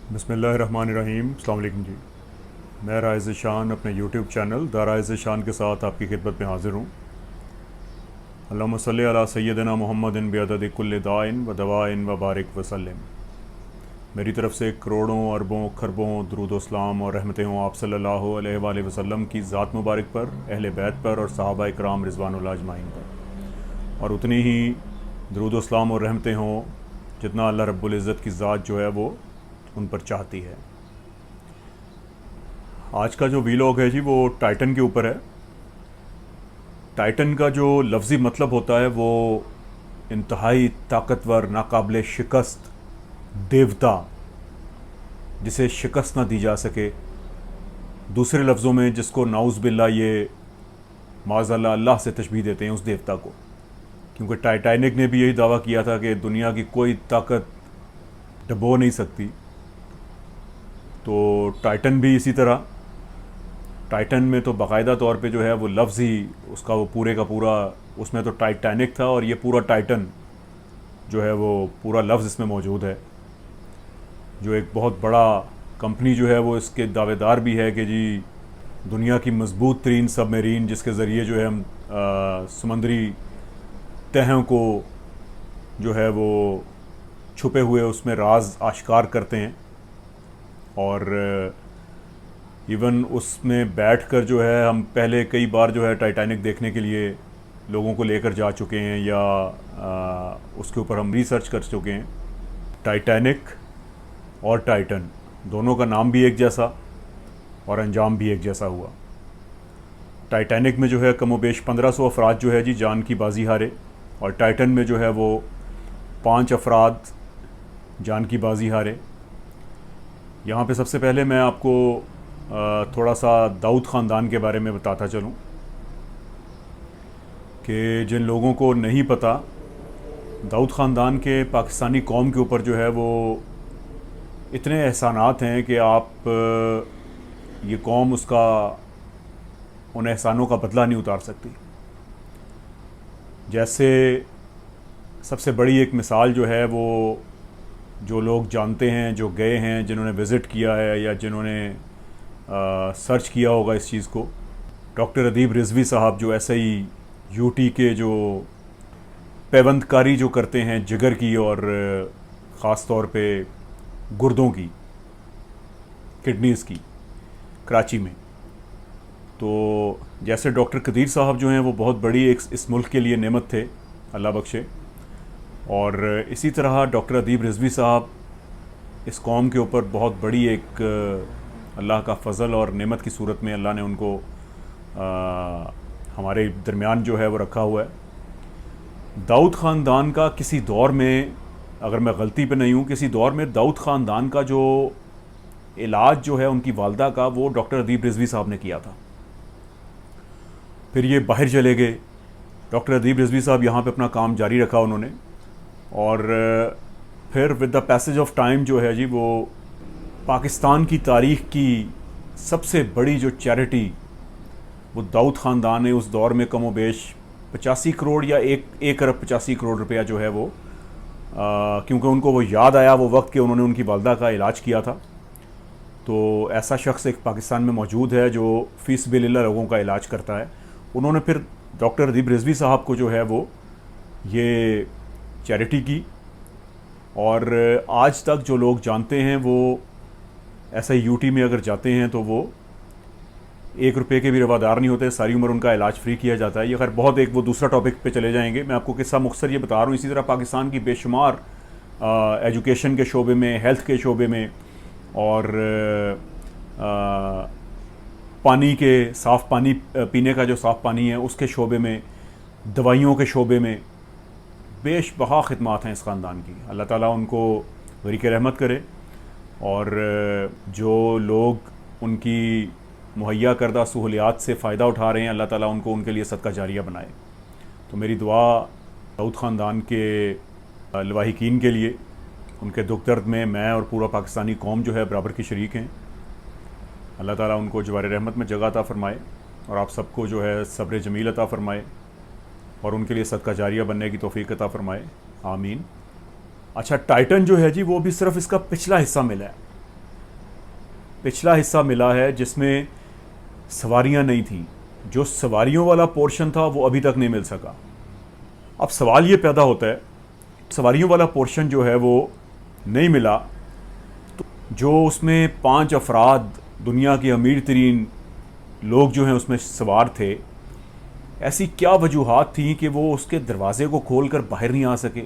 बिस्मिल्लाहिर्रहमानिर्रहीम। अस्सलाम वालेकुम जी। मैं राइज़ शान अपने यूट्यूब चैनल द राइज़ शान के साथ आपकी खिदमत में हाज़िर हूँ। अल्लाहुम्मा सल्ली अला सय्यदना मुहम्मदिन बिअदद कुल्लि दाइन व दवाइन व बारिक वसल्लम। मेरी तरफ़ से करोड़ों अरबों खरबों दरूद व सलाम और रहमतें हों आप सल्लल्लाहु अलैहि वसल्लम की ज़ात मुबारक पर, अहले बैत पर और सहाबा इकराम रिज़वानुल्लाह अजमाइन पर, और उतनी ही दरूद व सलाम और रहमतें हों जितना अल्लाह रब्बुल इज़्ज़त की ज़ात जो है वो उन पर चाहती है। आज का जो वीलॉग है जी वो टाइटन के ऊपर है। टाइटन का जो लफ्ज़ी मतलब होता है वो इंतहाई ताकतवर, नाकाबिले शिकस्त देवता, जिसे शिकस्त ना दी जा सके। दूसरे लफ्ज़ों में जिसको नाउज़ बिल्ला ये माज़अल्लाह अल्लाह से तशबीह देते हैं उस देवता को, क्योंकि टाइटैनिक ने भी यही दावा किया था कि दुनिया की कोई ताकत डबो नहीं सकती। तो टाइटन भी इसी तरह। टाइटन में तो बाकायदा तौर पे जो है वो लफ्ज़ ही उसका वो पूरे का पूरा, उसमें तो टाइटैनिक था और ये पूरा टाइटन जो है वो पूरा लफ्ज़ इसमें मौजूद है। जो एक बहुत बड़ा कंपनी जो है वो इसके दावेदार भी है कि जी दुनिया की मजबूत तरीन सबमरीन, जिसके ज़रिए जो है हम समुद्री तहों को जो है वो छुपे हुए उसमें राज आश्कार करते हैं। और इवन उसमें बैठकर जो है हम पहले कई बार जो है टाइटैनिक देखने के लिए लोगों को लेकर जा चुके हैं या उसके ऊपर हम रिसर्च कर चुके हैं। टाइटैनिक और टाइटन दोनों का नाम भी एक जैसा और अंजाम भी एक जैसा हुआ। टाइटैनिक में जो है कमोबेश 1500 अफराद जो है जी जान की बाजी हारे, और टाइटन में जो है वो 5 अफराद जान की बाजी हारे। यहाँ पे सबसे पहले मैं आपको थोड़ा सा दाऊद ख़ानदान के बारे में बताता चलूँ कि जिन लोगों को नहीं पता, दाऊद ख़ानदान के पाकिस्तानी कौम के ऊपर जो है वो इतने एहसानात हैं कि आप ये कौम उसका उन एहसानों का बदला नहीं उतार सकती। जैसे सबसे बड़ी एक मिसाल जो है वो जो लोग जानते हैं, जो गए हैं, जिन्होंने विज़िट किया है या जिन्होंने सर्च किया होगा इस चीज़ को, डॉक्टर अदीब रिजवी साहब जो ऐसे ही यूटी के जो पैवंदकारी जो करते हैं जिगर की और ख़ास तौर पे गुर्दों की, किडनीज़ की, कराची में। तो जैसे डॉक्टर कदीर साहब जो हैं वो बहुत बड़ी एक इस मुल्क के लिए नेमत थे, अल्लाह बख्शे। और इसी तरह डॉक्टर अदीब रिजवी साहब इस कौम के ऊपर बहुत बड़ी एक अल्लाह का फ़ज़ल और नेमत की सूरत में अल्लाह ने उनको हमारे दरमियान जो है वो रखा हुआ है। दाऊद ख़ानदान का किसी दौर में, अगर मैं गलती पे नहीं हूँ, किसी दौर में दाऊद ख़ानदान का जो इलाज जो है उनकी वालदा का वो डॉक्टर अदीब रिजवी साहब ने किया था। फिर ये बाहर चले गए। डॉक्टर अदीब रिजवी साहब यहाँ पे अपना काम जारी रखा उन्होंने, और फिर with the passage of time जो है जी वो पाकिस्तान की तारीख़ की सबसे बड़ी जो चैरिटी वो दाऊद ख़ानदान ने उस दौर में कमोबेश 85 करोड़ या एक अरब 85 करोड़ रुपया जो है वो क्योंकि उनको वो याद आया वो वक्त कि उन्होंने उनकी वालदा का इलाज किया था। तो ऐसा शख्स एक पाकिस्तान में मौजूद है जो फ़ीस बिलिल्लाह लोगों का इलाज करता है। उन्होंने फिर डॉक्टर अदीब रिजवी साहब को जो है वो ये चैरिटी की, और आज तक जो लोग जानते हैं वो ऐसा ही यूटी में अगर जाते हैं तो वो 1 रुपये के भी रवादार नहीं होते, सारी उम्र उनका इलाज फ्री किया जाता है। ये खैर बहुत एक वो दूसरा टॉपिक पे चले जाएंगे, मैं आपको किस्सा मुख्तसर ये बता रहा हूँ। इसी तरह पाकिस्तान की बेशुमार एजुकेशन के शोबे में, हेल्थ के शोबे में, और पानी के साफ़ पानी पीने का जो साफ़ पानी है उसके शोबे में, दवाइयों के शोबे में बेशबहा ख़िदमात हैं इस ख़ानदान की। अल्लाह ताला उनको वरीक रहमत करे, और जो लोग उनकी मुहैया करदा सहूलियात से फ़ायदा उठा रहे हैं अल्लाह ताला उनको उनके लिए सदका जारिया बनाए। तो मेरी दुआ दाऊद ख़ानदान के लवाहिकीन के लिए, उनके दुख दर्द में मैं और पूरा पाकिस्तानी कौम जो है बराबर की शरीक हैं। अल्लाह ताला उनको जवार रहमत में जगह अता फ़रमाए और आप सबको जो है सब्र जमील अता फ़रमाए और उनके लिए सदका जारिया बनने की तौफीक अता फ़रमाए, आमीन। अच्छा, टाइटन जो है जी वो भी सिर्फ इसका पिछला हिस्सा मिला है। पिछला हिस्सा मिला है जिसमें सवारियां नहीं थी। जो सवारियों वाला पोर्शन था वो अभी तक नहीं मिल सका। अब सवाल ये पैदा होता है, सवारियों वाला पोर्शन जो है वो नहीं मिला, तो जो उसमें 5 अफराद दुनिया के अमीर तरीन लोग जो हैं उसमें सवार थे, ऐसी क्या वजूहात थी कि वो उसके दरवाज़े को खोल कर बाहर नहीं आ सके।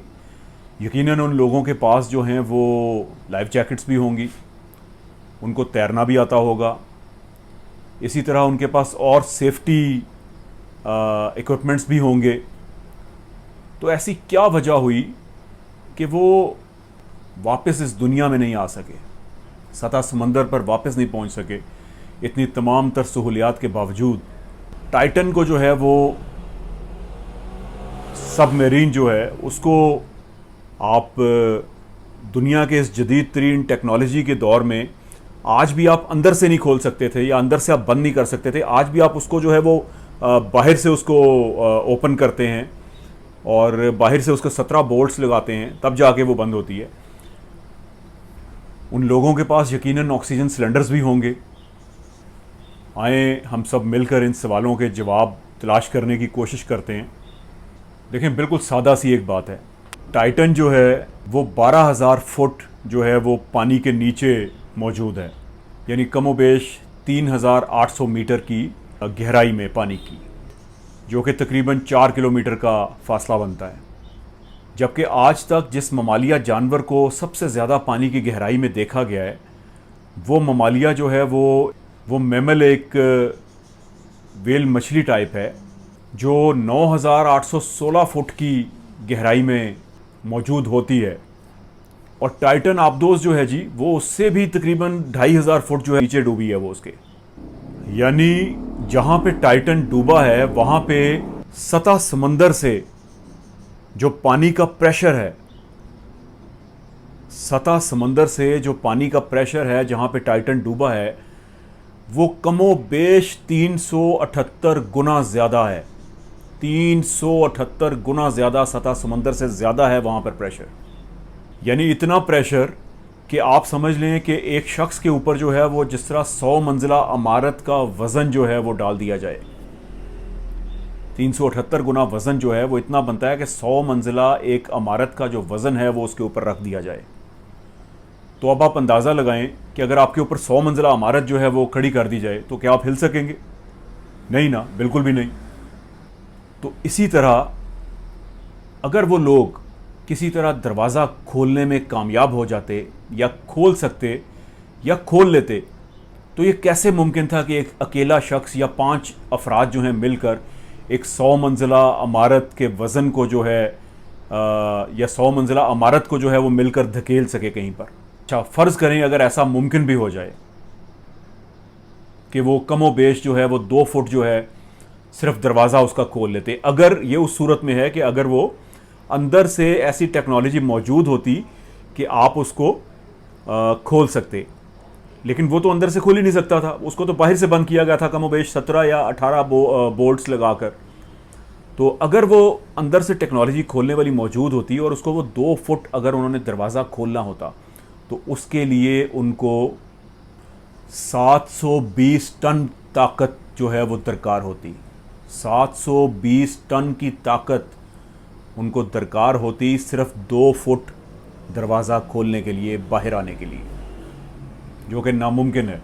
यकीनन उन लोगों के पास जो हैं वो लाइफ जैकेट्स भी होंगी, उनको तैरना भी आता होगा, इसी तरह उनके पास और सेफ्टी इक्विपमेंट्स भी होंगे। तो ऐसी क्या वजह हुई कि वो वापस इस दुनिया में नहीं आ सके, सतह समंदर पर वापस नहीं पहुंच सके, इतनी तमाम तर सहूलियात के बावजूद। टाइटन को जो है वो सबमरीन जो है उसको आप दुनिया के इस जदीद तरीन टेक्नोलॉजी के दौर में आज भी आप अंदर से नहीं खोल सकते थे, या अंदर से आप बंद नहीं कर सकते थे। आज भी आप उसको जो है वो बाहर से उसको ओपन करते हैं और बाहर से उसको 17 बोल्ट्स लगाते हैं, तब जाके वो बंद होती है। उन लोगों के पास यकीनन ऑक्सीजन सिलेंडर्स भी होंगे। आए हम सब मिलकर इन सवालों के जवाब तलाश करने की कोशिश करते हैं। देखें, बिल्कुल सादा सी एक बात है, टाइटन जो है वो 12,000 फुट जो है वो पानी के नीचे मौजूद है, यानी कमोबेश 3,800 मीटर की गहराई में पानी की, जो कि तकरीबन 4 किलोमीटर का फासला बनता है। जबकि आज तक जिस ममालिया जानवर को सबसे ज़्यादा पानी की गहराई में देखा गया है, वो ममालिया जो है वो मैमल, एक वेल मछली टाइप है, जो 9,816 फुट की गहराई में मौजूद होती है। और टाइटन आबदोस जो है जी, वो उससे भी तकरीबन 2,500 फुट जो है नीचे डूबी है वो उसके। यानी जहाँ पे टाइटन डूबा है वहाँ पे सतह समंदर से जो पानी का प्रेशर है, सतह समंदर से जो पानी का प्रेशर है जहाँ पे टाइटन डूबा है, वो कमोबेश 378 गुना ज़्यादा है। 378 गुना ज़्यादा सतह समंदर से ज़्यादा है वहाँ पर प्रेशर। यानी इतना प्रेशर कि आप समझ लें कि एक शख्स के ऊपर जो है वो जिस तरह 100 मंजिला इमारत का वज़न जो है वो डाल दिया जाए। 378 गुना वज़न जो है वो इतना बनता है कि 100 मंजिला एक इमारत का जो वज़न है वो उसके ऊपर रख दिया जाए। तो अब आप अंदाज़ा लगाएं कि अगर आपके ऊपर 100 मंजिला इमारत जो है वो खड़ी कर दी जाए तो क्या आप हिल सकेंगे? नहीं ना, बिल्कुल भी नहीं। तो इसी तरह अगर वो लोग किसी तरह दरवाज़ा खोलने में कामयाब हो जाते, या खोल सकते, या खोल लेते, तो ये कैसे मुमकिन था कि एक अकेला शख्स या 5 अफराद जो हैं मिलकर एक 100 मंजिला इमारत के वज़न को जो है या 100 मंजिला इमारत को जो है वो मिलकर धकेल सके कहीं पर। अच्छा, फ़र्ज़ करें अगर ऐसा मुमकिन भी हो जाए कि वो कमोबेश जो है वो 2 फुट जो है सिर्फ दरवाज़ा उसका खोल लेते। अगर ये उस सूरत में है कि अगर वो अंदर से ऐसी टेक्नोलॉजी मौजूद होती कि आप उसको खोल सकते, लेकिन वो तो अंदर से खोल ही नहीं सकता था, उसको तो बाहर से बंद किया गया था कमोबेश 17 या 18 बोल्ट्स लगाकर। तो अगर वो अंदर से टेक्नोलॉजी खोलने वाली मौजूद होती और उसको वो 2 फुट अगर उन्होंने दरवाज़ा खोलना होता, तो उसके लिए उनको 720 टन ताकत जो है वो दरकार होती। 720 टन की ताकत उनको दरकार होती सिर्फ 2 फुट दरवाज़ा खोलने के लिए, बाहर आने के लिए, जो कि नामुमकिन है।